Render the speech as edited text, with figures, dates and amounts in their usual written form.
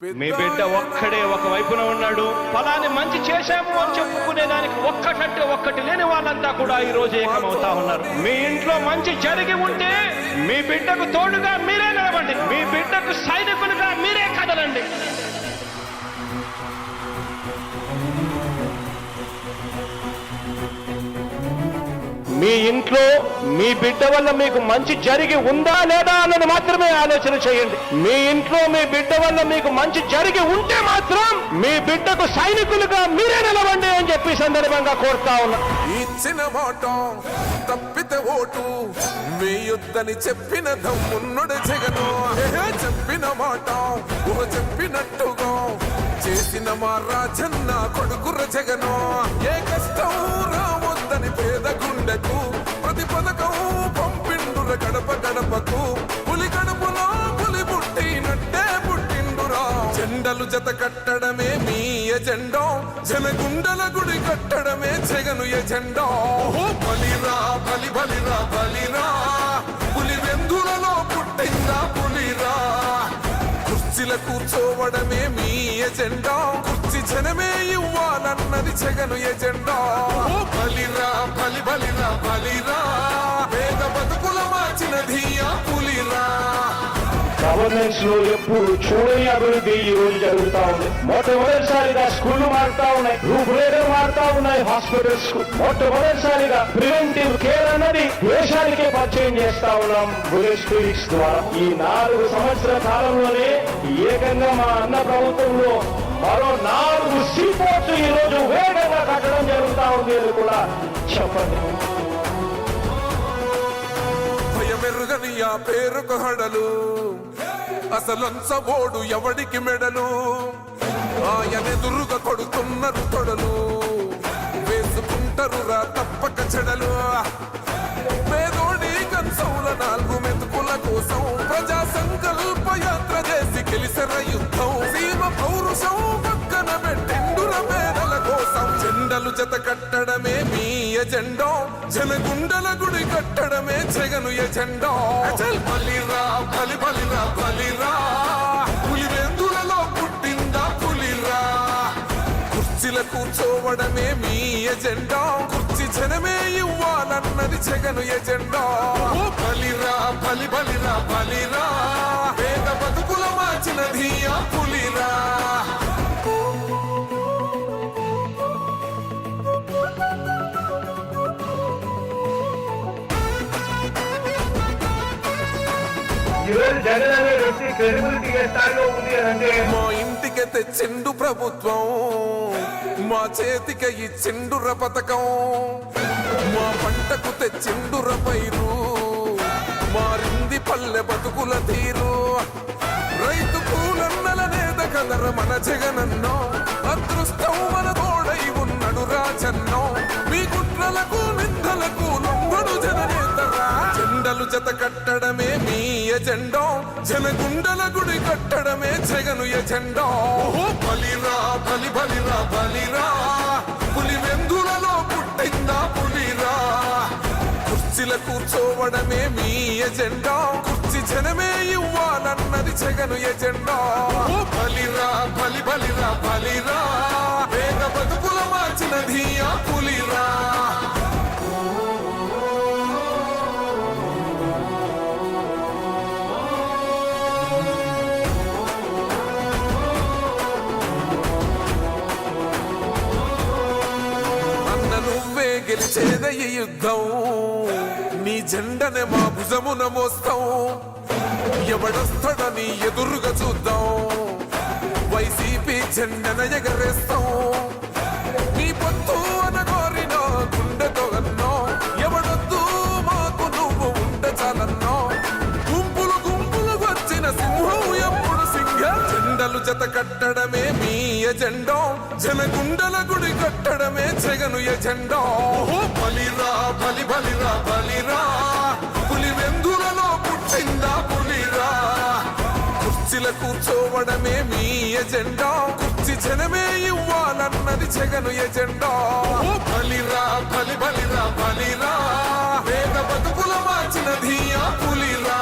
మీ బిడ్డ ఒక్కడే ఒక వైపున ఉన్నాడు. ఫలాన్ని మంచి చేశాము అని చెప్పుకునేదానికి ఒక్కటంటే ఒక్కటి లేని వాళ్ళంతా కూడా ఈ రోజు ఏకమవుతా ఉన్నారు. మీ ఇంట్లో మంచి జరిగి ఉంటే మీ బిడ్డకు తోడుగా మీరే నిలవండి. మీ బిడ్డకు సైనికులుగా మీరే కదలండి. మీ ఇంట్లో మీ బిడ్డ వల్ల మీకు మంచి జరిగి ఉందా లేదా అన్నది మాత్రమే ఆలోచన చేయండి. మీ ఇంట్లో మీ బిడ్డ వల్ల మీకు మంచి జరిగి ఉంటే మాత్రం మీ బిడ్డకు సైనికులుగా మీరే నిలవండి అని చెప్పి సందర్భంగా కోరుతా ఉన్నా. ఇచ్చిన మాట తప్పితే ఓటు మీ యుద్ధని చెప్పిన దమ్మున్నడు జగను. చెప్పిన మాట చెప్పినట్టుగా చేసిన మా రాజన్న కొడుకుర జగను. ఏ కష్టం రావద్దని పేద గుండెకు ప్రతి పథకం పంపిండుర గడప గడపకు. పులి గడపలో పులి పుట్టినట్టే పుట్టిండురా. జెండలు జత కట్టడమే మీ ఎజెండా, జనగుండల గుడి కట్టడమే జగను ఎజెండా. బలిరా బలి బలిరా బలిరా, పులి వెందులలో పుట్టిందా పులిరా. కుర్చీల కూర్చోవడమే మీ ఎజెండా, కుర్చీ జనమే ఇవ్వాలన్నది జగను ఎజెండా. బలిరా బలి బలిరా బలిరా, పేద బతుకుల మార్చినది ఆ పులిరా. గవర్నెన్స్ లో ఎప్పుడు చూడని అభివృద్ధి ఈ రోజు జరుగుతా ఉంది. మొట్టమొదటిసారిగా స్కూళ్లు మారుతా ఉన్నాయి, రూపురేఖలు మారుతా ఉన్నాయి. హాస్పిటల్స్ మొట్టమొదటిసారిగా ప్రివెంటివ్ కేర్ అన్నది దేశానికే పరిచయం చేస్తా ఉన్నాం బుల్లెట్ క్లినిక్స్ ద్వారా. ఈ 4 సంవత్సరాల కాలంలోనే ఏకంగా మా అన్న ప్రభుత్వంలో మరో 4 సీపోర్ట్స్ ఈ రోజు వేగంగా కట్టడం జరుగుతా ఉంది అని కూడా చెప్పండి. భయమెరుగని ఆ పేరుకు హడలు, అసలంచబోడు ఎవడికి మెడలు. ఆయనెదురుగా కొడుతున్నారు తొడలు, వేసుకుంటారు రా తప్పక చెడలు. పేదోడి కంచంల 4 మెతుకుల కోసం ప్రజా సంకల్ప యాత్ర చేసి గెలిసిన యుద్ధం. సీమ పౌరుషం పక్కన పెట్టిండుర పేదల కోసం. జెండలు జత కట్టడమే మీ ఎజెండా, జనగుండల గుడి కట్టడమే జగను ఎజెండా. బలిరా బలి బలిరా బలిరా, పులి వెందులలో పుట్టిందా పులిరా. కుర్చీల కూర్చోవడమే మీ ఎజెండా, కుర్చీ జనమే ఇవ్వాలన్నది జగను ఎజెండా. బలిరా బలి బలిరా బలిరా, పేద బతుకుల మార్చినది ఆ పులిరా. జగన్ అనే వ్యక్తి క్రెడిబిలిటీ ఏ స్థాయిలో ఉంది అంటే మా ఇంటికి తెచ్చిండు ప్రభుత్వం, మా చేతికి ఇచ్చిండుర పథకం. మా పంటకు తెచ్చిండుర పైరు, మారింది పల్లె బతుకుల తీరు. రైతు కూలన్నల నేత కదర మన జగనన్నో, అదృష్టం మన తోడై ఉన్నడు రాజన్నో. మీ కుట్రలకు నిందలకు లొంగడు జననేతరా. జెండలు జత కట్టడమే మీ ఎజెండా, జనగుండల గుడి కట్టడమే జగను ఎజెండా. బలిరా బలి బలిరా బలిరా, పులి వెందులలో పుట్టిందా పులిరా. కుర్చీల కూర్చోవడమే మీ ఎజెండా, కుర్చీ జనమే ఇవ్వాలన్నది జగను ఎజెండా. బలిరా బలి బలిరా బలిరా, పేద బతుకుల మార్చినది ఆ పులిరా. గెలిచేద ఈ యుద్ధం, నీ జెండనే మా భుజమున మోస్తాం. ఎవడొస్తాడని ఎదురుగా చూద్దాం, వైసీపీ జెండన ఎగరేస్తాం. నీ పొత్తు అనగోరిన గుండెతో అన్నో, ఎవడొద్దు మాకు నువ్వు ఉంటే చాలన్నో. గుంపులు గుంపులు వచ్చిన సింహం ఎప్పుడు సింహ. జెండలు జత కట్టడమే మీ ఎజెండా, జనగుండల గుడి కట్టడమే జగను ఎజెండా. బలిరా బలి బలిరా బలిరా, పులి వెందులలో పుట్టిందా పులిరా. కుర్చీల కూర్చోవడమే మీ ఎజెండా, కుర్చీ జనమే ఇవ్వాలన్నది జగను ఎజెండా. బలిరా బలి బలిరా బలిరా, పేద బతుకుల మార్చినది ఆ పులిరా.